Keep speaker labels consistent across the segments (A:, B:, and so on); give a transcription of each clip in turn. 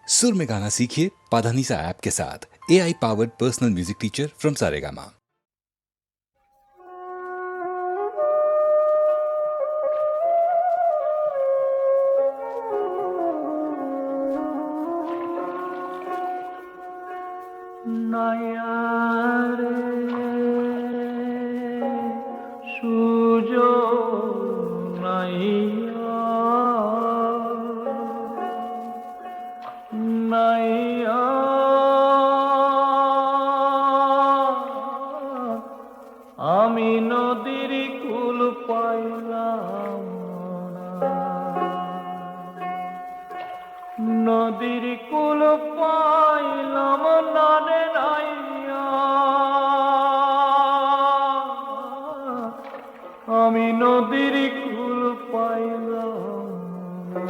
A: सुर में गाना सीखिए पाधानीसा ऐप के साथ। AI powered personal music teacher from Saregama.
B: আমি নদীর কুল পাইলাম না, নদীর কুল পাইলাম না রে নাইয়া, আমি নদীর কুল পাইলাম না।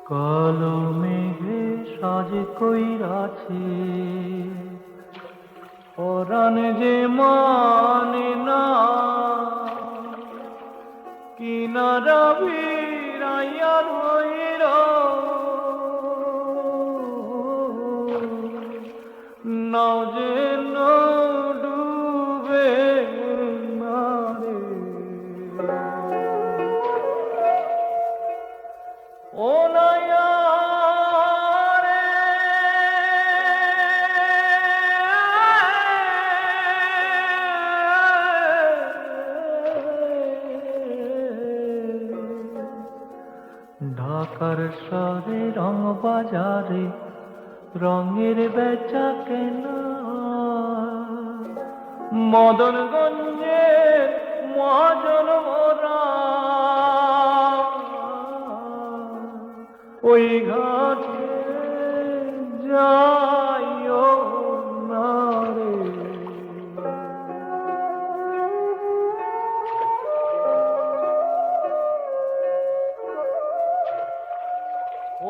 B: কালো মেঘে সাজ কইরাছে পরাণ যে মানে না, কিনারা ভিড়াইয়া রইল নাও যে ডুবে না রে। ও নাইয়া রে, ঢাকার শহরে রং বাজারে রঙের বেচা কেনা, মদনগঞ্জের মহাজন মোরা ওই ঘাটে যাইও না রে।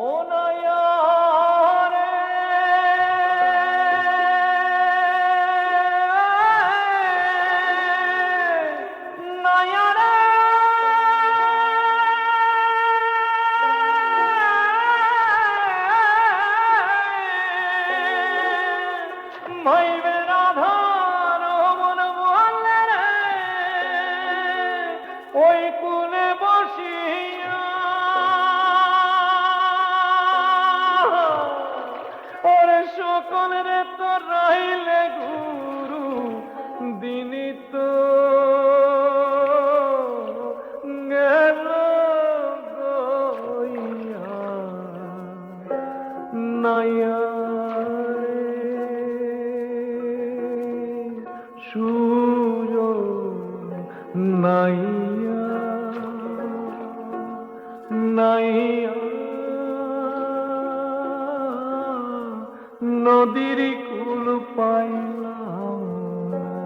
B: ও নাইয়া রে, নাইয়া রে, মাইবে রাধার মন বলে রে, ওই কুলে বসিয়া ওরে সকল রে তো রইলে গুরু দিনই তো গেল গইয়া নাইয়া রে, সুযোগ নাইয়া নাইয়া, নদীর কুল পাইলাম না।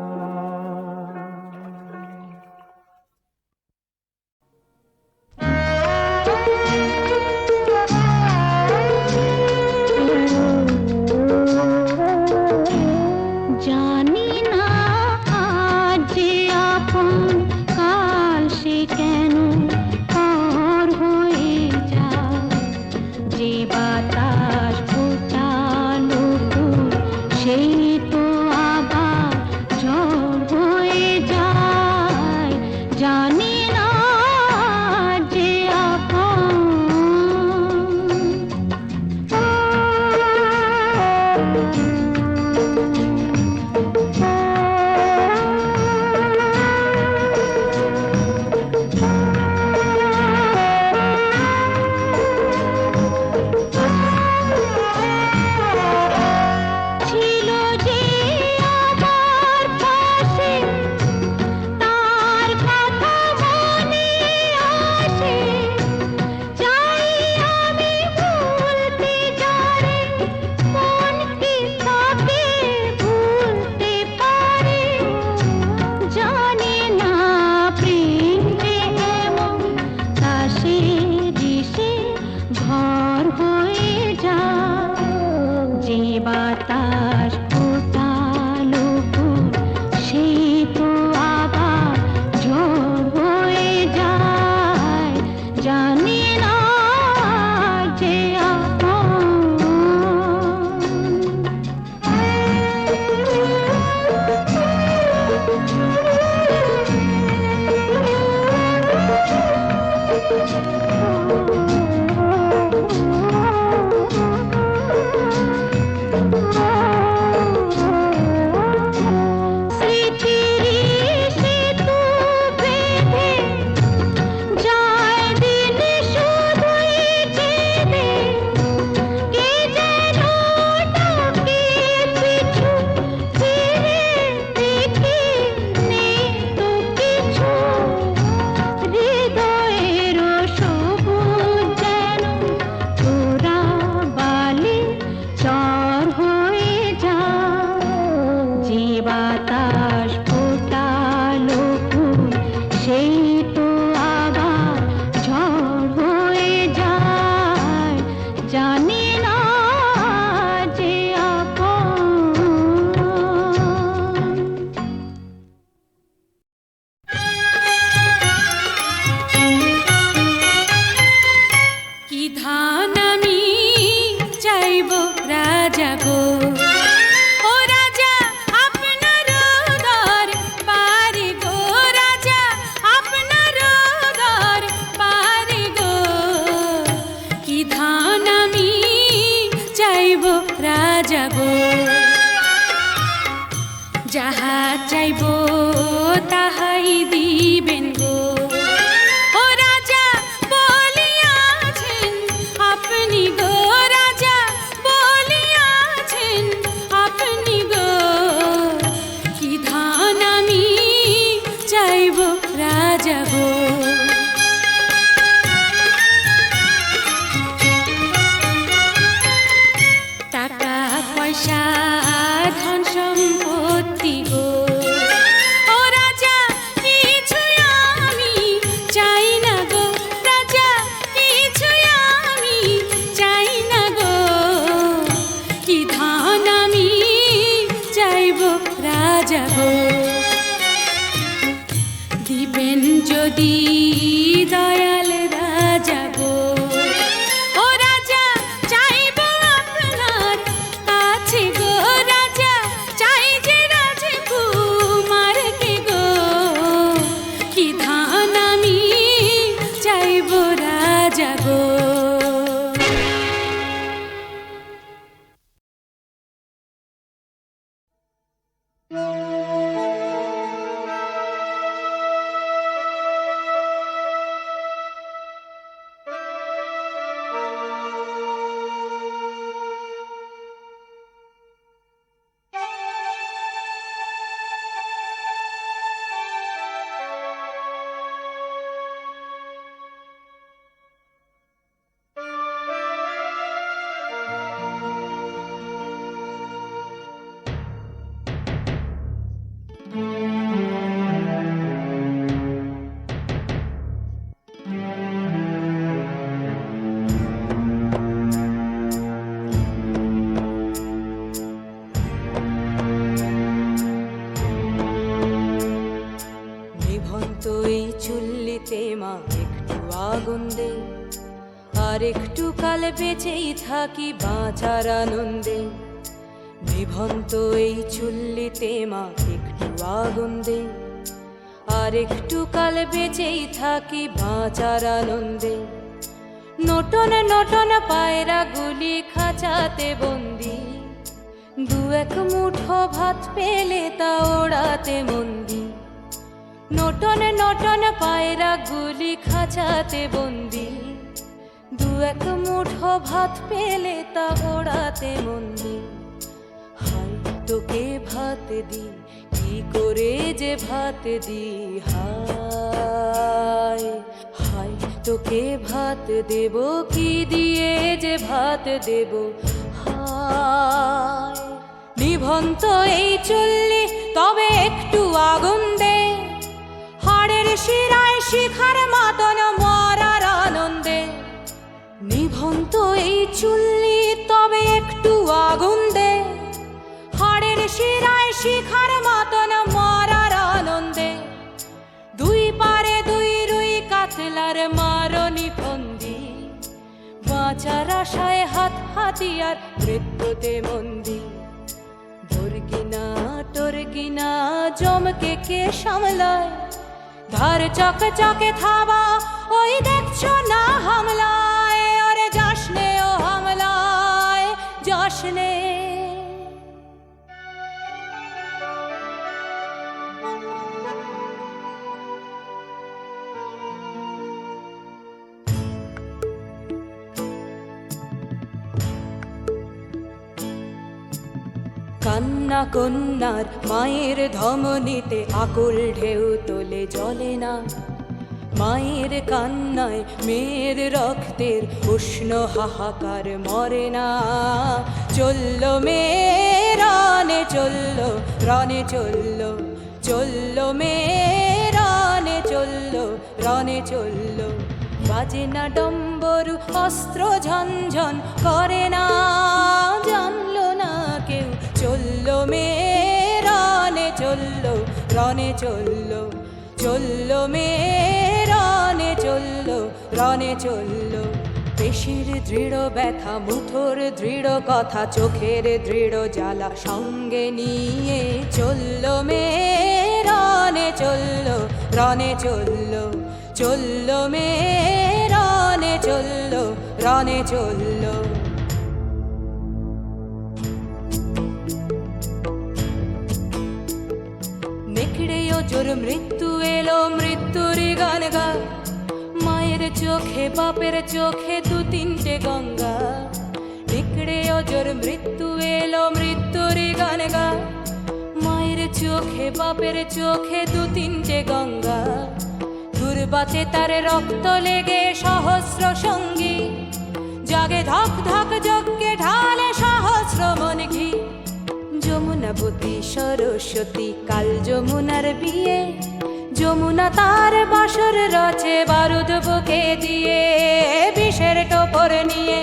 C: জানি না আজ যে আপন কাল সে কেন পর হয়ে যায়, যে বাতাস ফোটালো ফুল সেই তো
D: চাইব রাজা গো। টাকা পয়সা ধন সম্পত্তি গো, ও রাজা কিছুই আমি চাই না গো, রাজা কিছুই আমি চাই না গো। কি ধান আমি চাইব রাজা গো। দিবেন যদি দয়াল রাজা গো, ও রাজা চাইব আপনার কাছে গো, রাজা চাই যে রাজকুমারকে গো। কি ধান আমি চাইব রাজা গো।
E: নিভন্ত এই চুল্লিতে মা একটু আগুন দে, আর একটু কাল বেঁচেই থাকি বাঁচার আনন্দে। নিভন্ত এই চুল্লিতে মা একটু আগুন দে, আর একটু কাল বেঁচেই থাকি বাঁচার আনন্দে। নটন নটন পায়রা গুলি খাঁচাতে বন্দি, দু এক মুঠো ভাত পেলে তা ওড়াতে মন্দি। নটন নটন পায়রা গুলি খাঁচাতে বন্দি, দু এক মুঠো ভাত পেলে তা ওড়াতে মন্দি। হায় তোকে ভাত দি, কি করে যে ভাত দি, হায় হায় তোকে ভাত দেব, কি দিয়ে যে ভাত দেব, হায়। নিভন্ত এই চুল্লি তবে একটু আগুন দে, হাড়ের শিরায় শিখার মাতন মরার আনন্দে। নিভন্ত এই চুল্লি তবে একটু আগুন দে, হাড়ের শিরায় শিখার মাতন মরার আনন্দে। দুই পারে দুই রুই কাতলার মারনি ফন্দি, বাঁচার আশায় হাত হাতিয়ার মৃত্যুতে মন্দি। ধর্গিনা টর্গিনা জমকে কে সামলায়, ধার চকে চকে থাবা ওই দেখছো না হামলায়। ওরে যাসনে ও হামলায় যাসনে। কান্না কন্যার মায়ের ধমনীতে আকুল ঢেউ তোলে জলে না, মায়ের কান্নায় মেয়ের রক্তের উষ্ণ হাহাকার মরে না। চলল মেয়ে রানে চলল, রানে চলল, চলল মেয়ে রানে চলল, রানে চলল। বাজে না ডম্বরু অস্ত্র ঝনঝন করে না, জানলো না কেউ। চলল মেয়ে রানে চলল, রানে চলল, চলল মেয়ে রানে চলল, রানে চলল। পেশির দৃঢ় ব্যথা, মুঠোর দৃঢ় কথা, চোখের দৃঢ় জ্বালা সঙ্গে নিয়ে চলল মেয়ে রানে চলল, রানে চলল, চলল মেয়ে রানে চলল, রানে চলল। নেকড়েও জোর মৃত্যু এলো, মৃত্যুরই গান গা। মায়ের চোখে বাপের চোখে দু তিনটে গঙ্গা। নেকড়েও জোর মৃত্যু এলো, মৃত্যুরই গান গা। মায়ের চোখে বাপের চোখে দু তিনটে গঙ্গা, দুর্বাতে তার রক্ত লেগে সহস্র সঙ্গী, জাগে ধক ধক যজ্ঞে ঢালে সহস্র মন ঘি। যমুনাবতী সরস্বতী কাল যমুনার বিয়ে, যমুনা তার বাসর রচে বারুদ বুকে দিয়ে, বিষের টোপর নিয়ে।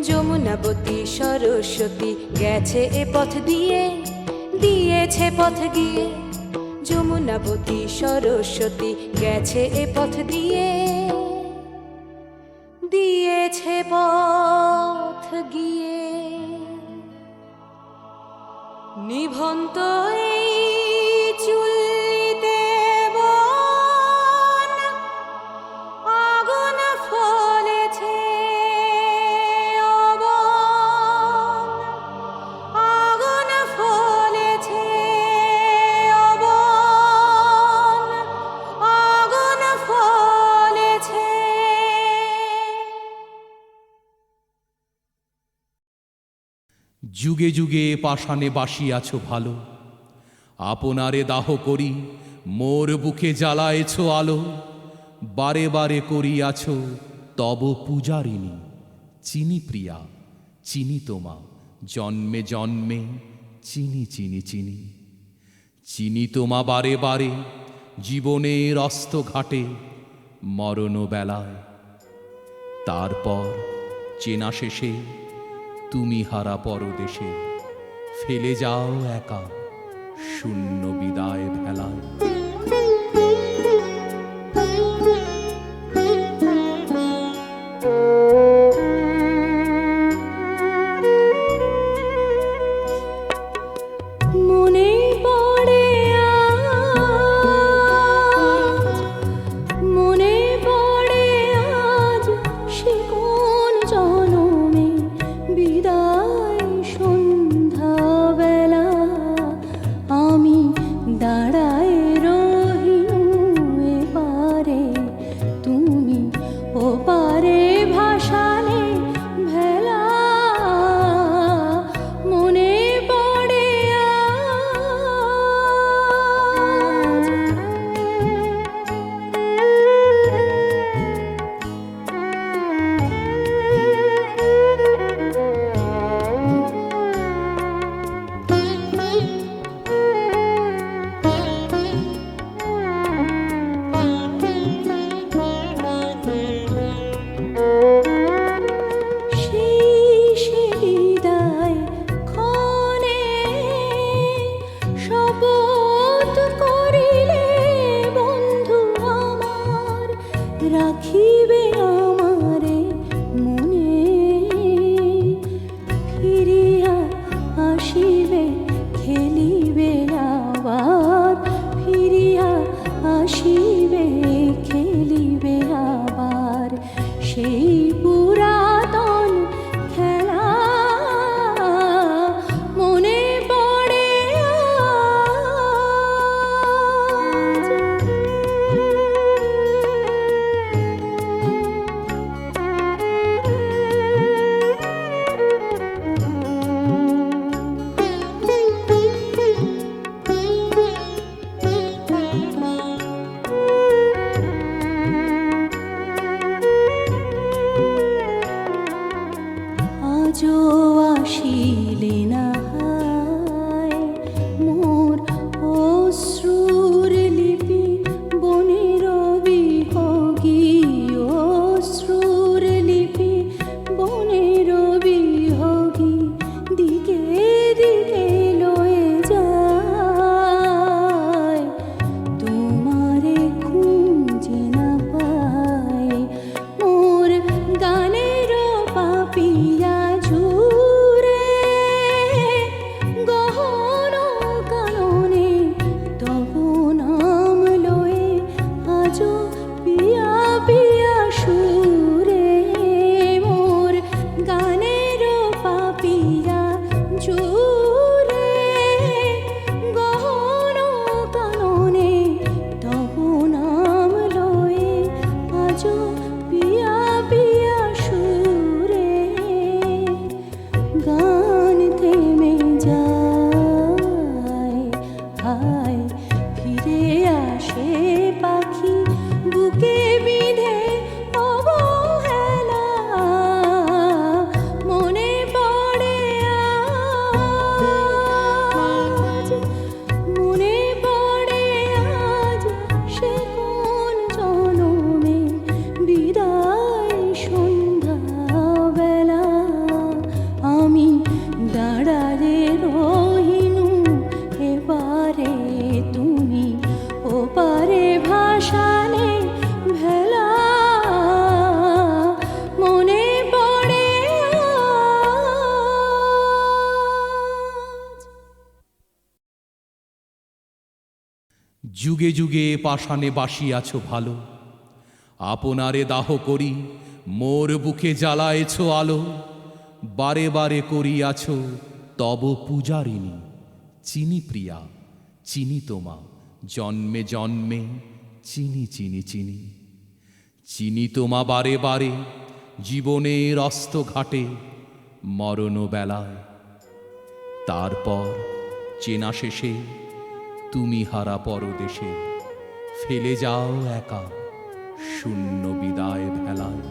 E: যমুনাবতী সরস্বতী গেছে এ পথ দিয়ে, দিয়েছে পথ গিয়ে। যমুনাবতী সরস্বতী গেছে এ পথ দিয়ে, দিয়েছে পথ গিয়ে। নিভন্ত এই চুল্লিতে বন, আগুন ফলেছে অবন, আগুন ফলেছে অবন, আগুন ফলেছে।
F: যুগে যুগে পাষাণে বাসিয়াছ ভালো, আপনারে দাহ করি মোর বুকে জ্বালায়েছ আলো। বারে বারে করিয়াছ তব পূজারিণী, চিনি প্রিয়া চিনি তোমা, জন্মে জন্মে চিনি চিনি চিনি। চিনি তোমা বারে বারে জীবনের অস্ত ঘাটে, মরণ বেলায়। তারপর চেনা শেষে তুমি হারা পরদেশে, ফেলে যাও একা শূন্য বিদায় ভেলায়।
D: মনে পড়ে আজ, মনে পড়ে আজ সে কোন জনমে বিদায় সন্ধ্যাবেলা। আমি দাঁড়ায় রহিনু এপারে, তুমি ওপারে ভাসালে ভেলা। মনে পড়ে আজ, সেই বিদায় ক্ষণে শপথ করিলে বন্ধু আমার, রাখিবে আমারে মনে। ফিরিয়া আসিবে খেলিবে আবার, ফিরিয়া আসিবে খেলিবে আবার। সেই পুরাতন খেলা মনে পড়ে আজ। বারে ভাসানে ভেলা মনে পড়ে আজ।
F: যুগে যুগে পাষাণে বাসিয়াছ ভালো, আপনারে দাহ করি মোর বুকে জ্বালায়েছ আলো। বারে বারে করিয়াছ তব পূজারিণী, চিনি প্রিয়া চিনি তোমা, জন্মে জন্মে চিনি চিনি চিনি। চিনি তোমা বারে বারে জীবনের অস্ত ঘাটে, মরণ বেলায়। তারপর চেনা শেষে তুমি হারা পরদেশে, ফেলে যাও একা শূন্য বিদায় ভেলায়।